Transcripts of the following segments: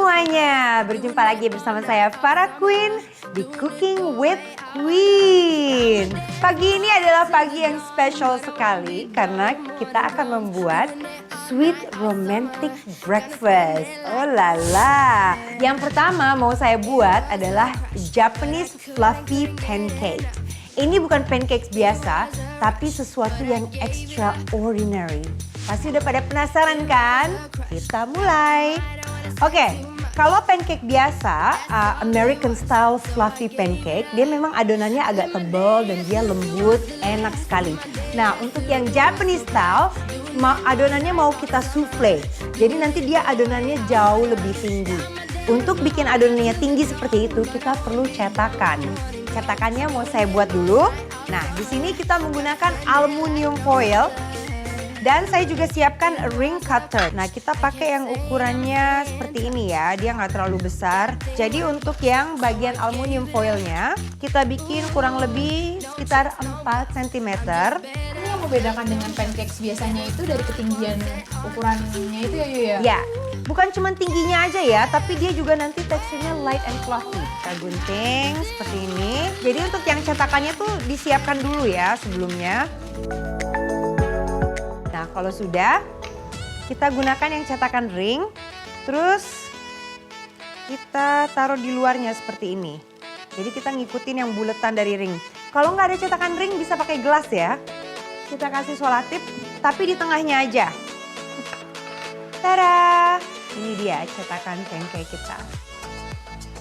semuanya, berjumpa lagi bersama saya Farah Queen di Cooking with Queen. Pagi ini adalah pagi yang spesial sekali karena kita akan membuat sweet romantic breakfast. Oh lala. Yang pertama mau saya buat adalah Japanese fluffy pancake. Ini bukan pancakes biasa, tapi sesuatu yang extraordinary. Pasti udah pada penasaran kan? Kita mulai. Oke, kalau pancake biasa, American style fluffy pancake, dia memang adonannya agak tebal dan dia lembut, enak sekali. Nah, untuk yang Japanese style, adonannya mau kita souffle. Jadi nanti dia adonannya jauh lebih tinggi. Untuk bikin adonannya tinggi seperti itu, kita perlu cetakan. Cetakannya mau saya buat dulu. Nah, di sini kita menggunakan aluminium foil. Dan saya juga siapkan ring cutter. Nah, kita pakai yang ukurannya seperti ini ya. Dia nggak terlalu besar. Jadi untuk yang bagian aluminium foilnya, kita bikin kurang lebih sekitar 4 cm. Ini yang membedakan dengan pancakes biasanya itu dari ketinggian ukurannya itu ya, Yu ya? Ya, bukan cuma tingginya aja ya, tapi dia juga nanti teksturnya light and fluffy. Kita gunting seperti ini. Jadi untuk yang cetakannya tuh disiapkan dulu ya sebelumnya. Nah, kalau sudah, kita gunakan yang cetakan ring, terus kita taruh di luarnya seperti ini. Jadi kita ngikutin yang buletan dari ring. Kalau nggak ada cetakan ring bisa pakai gelas ya. Kita kasih solatip, tapi di tengahnya aja. Tada! Ini dia cetakan pancake kita.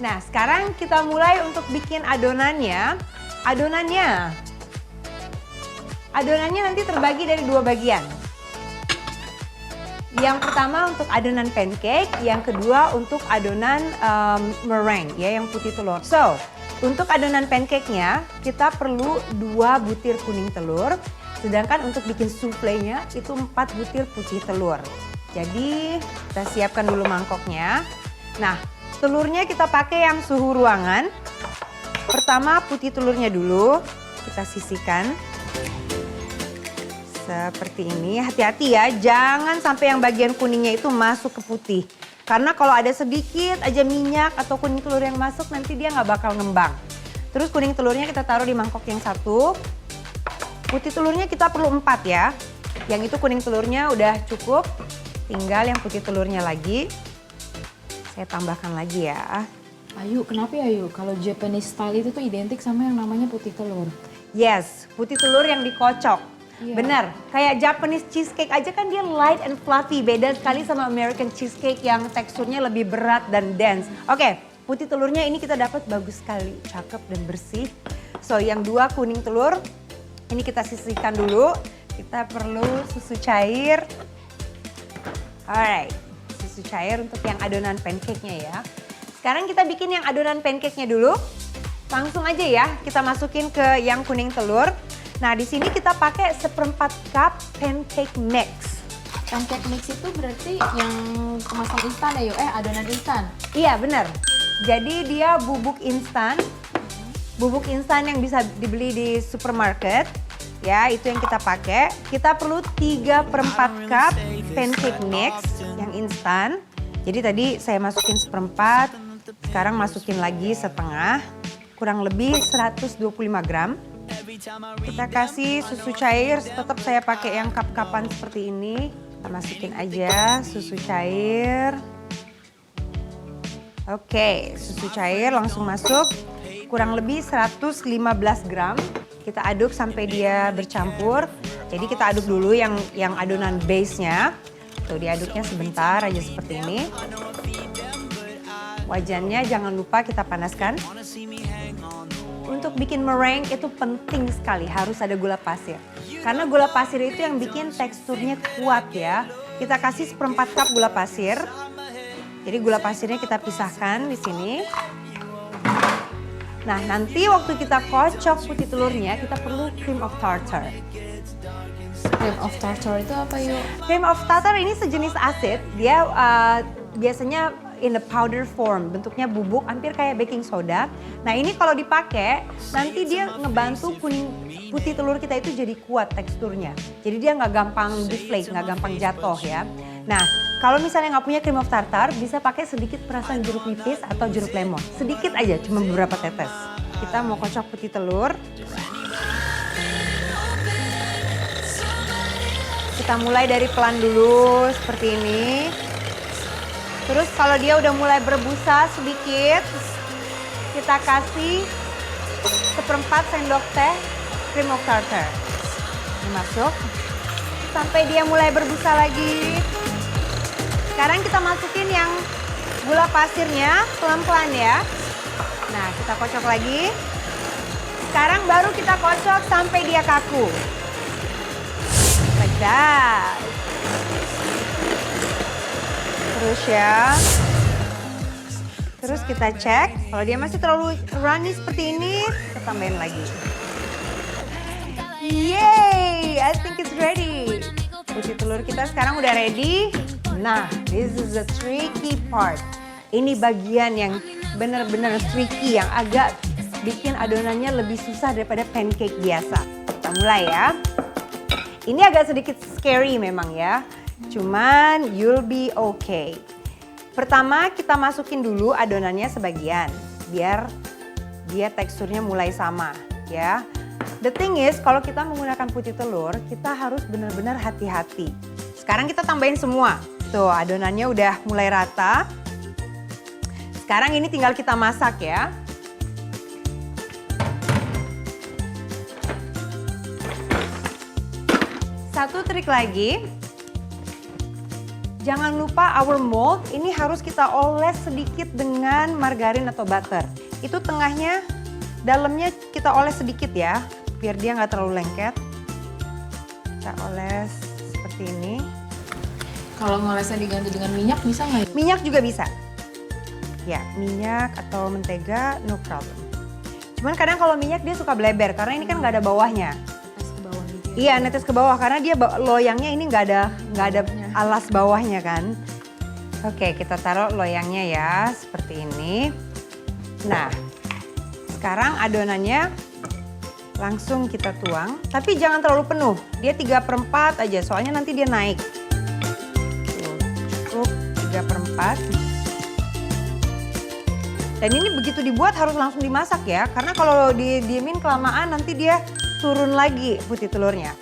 Nah, sekarang kita mulai untuk bikin adonannya. Adonannya nanti terbagi dari 2 bagian. Yang pertama untuk adonan pancake, yang kedua untuk adonan meringue ya yang putih telur. So, untuk adonan pancake-nya kita perlu 2 butir kuning telur, sedangkan untuk bikin souffle-nya itu 4 butir putih telur. Jadi kita siapkan dulu mangkoknya. Nah, telurnya kita pakai yang suhu ruangan. Pertama putih telurnya dulu kita sisihkan. Seperti ini, hati-hati ya, jangan sampai yang bagian kuningnya itu masuk ke putih. Karena kalau ada sedikit aja minyak atau kuning telur yang masuk, nanti dia nggak bakal ngembang. Terus kuning telurnya kita taruh di mangkok yang satu. Putih telurnya kita perlu 4 ya. Yang itu kuning telurnya udah cukup, tinggal yang putih telurnya lagi. Saya tambahkan lagi ya. Ayu, kenapa ya Ayu? Kalau Japanese style itu tuh identik sama yang namanya putih telur. Yes, putih telur yang dikocok. Iya. Benar, kayak Japanese cheesecake aja kan dia light and fluffy. Beda sekali sama American cheesecake yang teksturnya lebih berat dan dense. Oke, putih telurnya ini kita dapat bagus sekali, cakep dan bersih. So, yang 2 kuning telur, ini kita sisihkan dulu. Kita perlu susu cair. Alright, susu cair untuk yang adonan pancake-nya ya. Sekarang kita bikin yang adonan pancake-nya dulu. Langsung aja ya, kita masukin ke yang kuning telur. Nah, di sini kita pakai 1/4 cup pancake mix. Pancake mix itu berarti yang kemasan instan ya Yu? Adonan instan? Iya, benar. Jadi dia bubuk instan. Bubuk instan yang bisa dibeli di supermarket. Ya, itu yang kita pakai. Kita perlu 3/4 cup pancake mix yang instan. Jadi tadi saya masukin 1/4, sekarang masukin lagi setengah. Kurang lebih 125 gram. Kita kasih susu cair, tetap saya pakai yang cup-cupan seperti ini. Kita masukin aja susu cair. Oke, susu cair langsung masuk. Kurang lebih 115 gram. Kita aduk sampai dia bercampur. Jadi kita aduk dulu yang adonan base-nya. Tuh diaduknya sebentar aja seperti ini. Wajannya jangan lupa kita panaskan. Untuk bikin meringue itu penting sekali, harus ada gula pasir. Karena gula pasir itu yang bikin teksturnya kuat ya. Kita kasih 1/4 cup gula pasir. Jadi gula pasirnya kita pisahkan di sini. Nah, nanti waktu kita kocok putih telurnya, kita perlu cream of tartar. Cream of tartar itu apa Yu? Cream of tartar ini sejenis asid. Dia biasanya in the powder form, bentuknya bubuk hampir kayak baking soda. Nah, ini kalau dipakai nanti dia ngebantu putih telur kita itu jadi kuat teksturnya. Jadi dia nggak gampang deflate, nggak gampang jatuh ya. Nah, Kalau misalnya nggak punya cream of tartar, bisa pakai sedikit perasan jeruk nipis atau jeruk lemon. Sedikit aja, cuma beberapa tetes. Kita mau kocok putih telur. Kita mulai dari pelan dulu, seperti ini. Terus kalau dia udah mulai berbusa sedikit, kita kasih 1/4 sendok teh cream of tartar. Dimasuk sampai dia mulai berbusa lagi. Sekarang kita masukin yang gula pasirnya pelan-pelan ya. Nah, kita kocok lagi. Sekarang baru kita kocok sampai dia kaku. Like that. Terus ya. Terus kita cek, kalau dia masih terlalu runny seperti ini, kita tambahin lagi. Yay, I think it's ready. Putih telur kita sekarang udah ready. Nah, this is the tricky part. Ini bagian yang benar-benar tricky, yang agak bikin adonannya lebih susah daripada pancake biasa. Kita mulai ya. Ini agak sedikit scary memang ya, cuman you'll be okay. Pertama kita masukin dulu adonannya sebagian, biar dia teksturnya mulai sama ya. The thing is kalau kita menggunakan putih telur, kita harus benar-benar hati-hati. Sekarang kita tambahin semua. Tuh adonannya udah mulai rata. Sekarang ini tinggal kita masak ya. Satu trik lagi. Jangan lupa our mold ini harus kita oles sedikit dengan margarin atau butter. Itu tengahnya, dalamnya kita oles sedikit ya, biar dia nggak terlalu lengket. Kita oles seperti ini. Kalau ngolesnya diganti dengan minyak bisa nggak? Minyak juga bisa. Ya, minyak atau mentega no problem. Cuman kadang kalau minyak dia suka bleber karena ini kan nggak ada bawahnya. Iya, netes ke bawah karena dia loyangnya ini nggak ada alas bawahnya kan. Oke, kita taruh loyangnya ya seperti ini. Nah, sekarang adonannya langsung kita tuang, tapi jangan terlalu penuh. Dia 3/4 aja, soalnya nanti dia naik. Tuh, cukup 3/4. Dan ini begitu dibuat harus langsung dimasak ya, karena kalau didiemin kelamaan nanti dia turun lagi putih telurnya.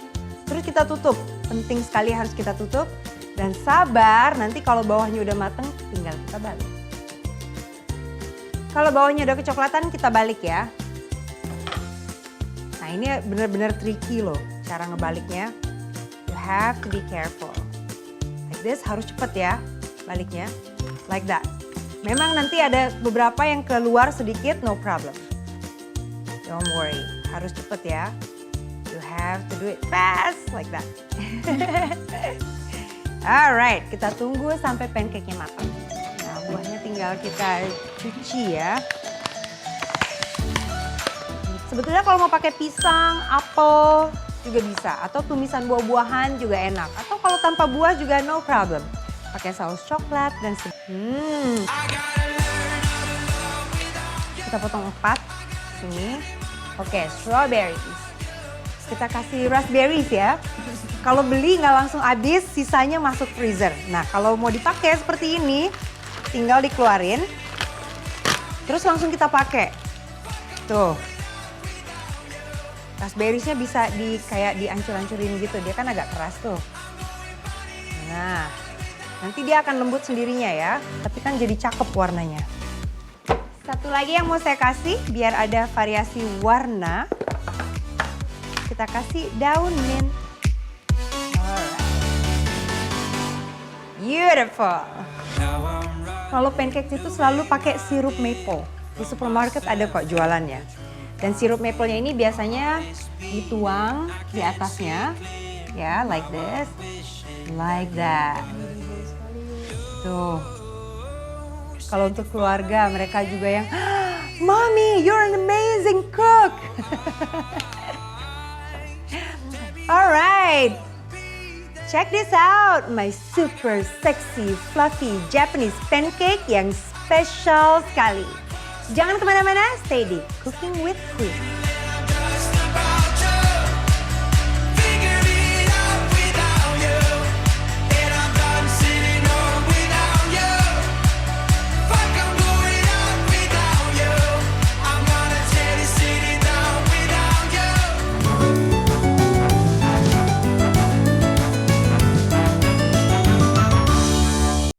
Terus kita tutup, penting sekali harus kita tutup. Dan sabar, nanti kalau bawahnya udah mateng tinggal kita balik. Kalau bawahnya udah kecoklatan kita balik ya. Nah ini benar-benar tricky loh cara ngebaliknya. You have to be careful. Like this, harus cepet ya baliknya. Like that. Memang nanti ada beberapa yang keluar sedikit, no problem. Don't worry, harus cepet ya. You have to do it fast like that. Alright, kita tunggu sampai pancake-nya matang. Nah, buahnya tinggal kita cuci ya. Sebetulnya kalau mau pakai pisang, apel juga bisa. Atau tumisan buah-buahan juga enak. Atau kalau tanpa buah juga no problem. Pakai saus coklat dan kita potong 4 sini. Oke, strawberries. Kita kasih raspberries ya. Kalau beli nggak langsung habis, sisanya masuk freezer. Nah, kalau mau dipakai seperti ini, tinggal dikeluarin. Terus langsung kita pakai. Tuh. Raspberriesnya bisa kayak diancur-ancurin gitu. Dia kan agak keras tuh. Nah, nanti dia akan lembut sendirinya ya. Tapi kan jadi cakep warnanya. Satu lagi yang mau saya kasih biar ada variasi warna. Kita kasih daun mint. Alright. Beautiful. Kalau pancake itu selalu pakai sirup maple. Di supermarket ada kok jualannya. Dan sirup maple-nya ini biasanya dituang di atasnya. Ya, like this. Like that. Tuh. Kalau untuk keluarga mereka juga yang, Mommy, you're an amazing cook. Alright, check this out, my super sexy, fluffy Japanese pancake yang spesial sekali. Jangan kemana-mana, stay di Cooking with Queen.